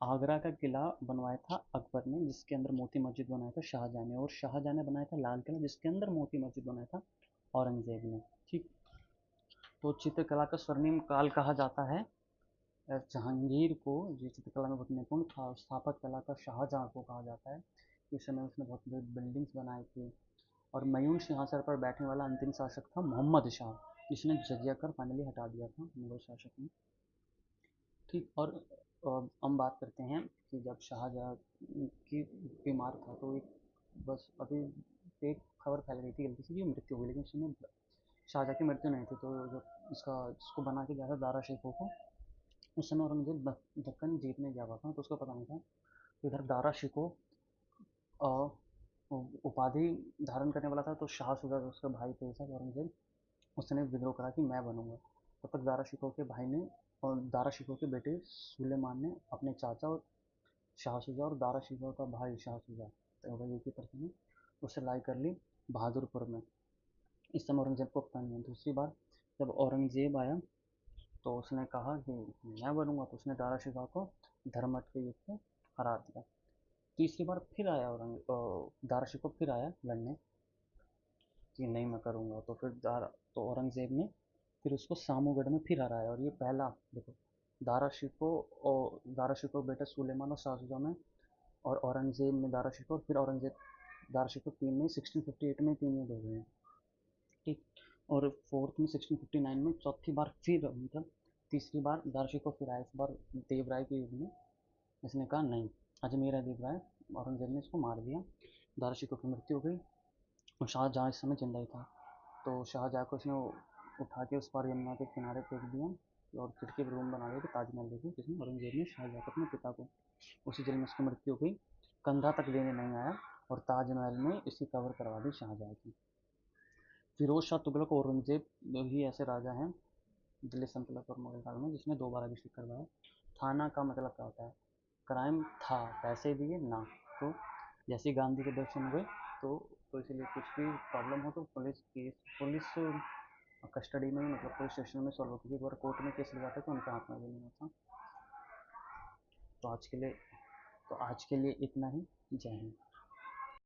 आगरा का किला बनवाया था अकबर ने, जिसके अंदर मोती मस्जिद बनाया था शाहजहां ने, और शाहजहां ने बनाया था लाल किला, जिसके अंदर मोती मस्जिद बनाया था औरंगजेब ने। ठीक। तो चित्रकला का स्वर्णिम काल कहा जाता है जहांगीर को, जो चित्रकला में बहुत निपुण था। स्थापत्य कला का शाहजहां को कहा जाता है। इस समय उसने बहुत बड़ी बिल्डिंग्स बनाई थी। और मयून सिंहासन पर बैठने वाला अंतिम शासक था मोहम्मद शाह, जिसने जजिया कर फाइनली हटा दिया था मुगल शासक ने। ठीक। और हम बात करते हैं कि जब शाहजहाँ की बीमार था तो एक, बस अभी एक खबर फैल गई थी गलती से कि मृत्यु हुई, लेकिन उस समय शाहजहाँ की मृत्यु नहीं थी। तो जो इसका जिसको बना के गया था दारा शिकोह को, उस समय औरंगजेब दक्कन जीतने गया हुआ था, तो उसको पता नहीं था। तो इधर दारा शिकोह उपाधि धारण करने वाला था, तो शाह शुजा जो उसका भाई थे ऐसा औरंगजेब, उसने विद्रोह करा कि मैं बनूंगा। तब तक दारा शिकोह के भाई ने और दारा शिकोह के बेटे सुलेमान ने अपने चाचा और शाह शुजा और दारा शिकोह का भाई शाह शुजा, तो वही एक ही पर्सन है, उससे लड़ाई कर ली बहादुरपुर में। इस समय औरंगजेब को पता नहीं है। दूसरी बार जब औरंगजेब आया तो उसने कहा कि मैं बनूंगा, तो उसने दारा शिकोह को धर्मट के युद्ध में हरा दिया। तीसरी बार फिर आया दारा शिकोह फिर आया लड़ने कि नहीं मैं करूंगा, तो फिर तो औरंगजेब ने फिर उसको सामूगढ़ में फिर हराया। और ये पहला, देखो, दारा शिकोह बेटा सुलेमान और शाह शुजा में, और औरंगजेब में दारा शिकोह, फिर औरंगजेब दारा शिकोह तीन में 1658 में तीन युद्ध हो गए हैं। ठीक। और फोर्थ में 1659 में चौथी बार फिर, मतलब तीसरी बार दारा शिकोह फिर आया, इस बार देवराय के युद्ध में। इसने कहा नहीं, अजमेर है देवराय, औरंगजेब ने इसको मार दिया। दारा शिकोह की मृत्यु हो गई और शाहजहाँ इस समय जिंदा ही था। तो शाहजहाँ को उसने उठा के उस पार यमुना के किनारे फेंक दिया और खिड़की पर रूम बना दिया कि ताजमहल देखो, जिसमें औरंगजेब ने शाहजहाँ को अपने पिता को, उसी जेल में उसकी मृत्यु हो गई। कंधा तक देने नहीं आया और ताजमहल में इसकी कवर करवा दी शाहजहाँ की। फिरोज शाह तुगलक और औरंगजेब ही ऐसे राजा हैं दिल्ली सल्तनत और मुगल काल में जिसने दो बार अभिषेक करवाया। थाना का मतलब क्या होता है? क्राइम था, पैसे दिए ना। तो जैसे ही गांधी के दर्शन हुए तो इसीलिए कुछ भी प्रॉब्लम हो तो पुलिस कस्टडी में, मतलब पुलिस स्टेशन में सॉल्व होती थी। एक बार कोर्ट में केस ले जाते तो उनके हाथ में भी नहीं होता। तो आज के लिए तो आज के लिए इतना ही। जय हिंद।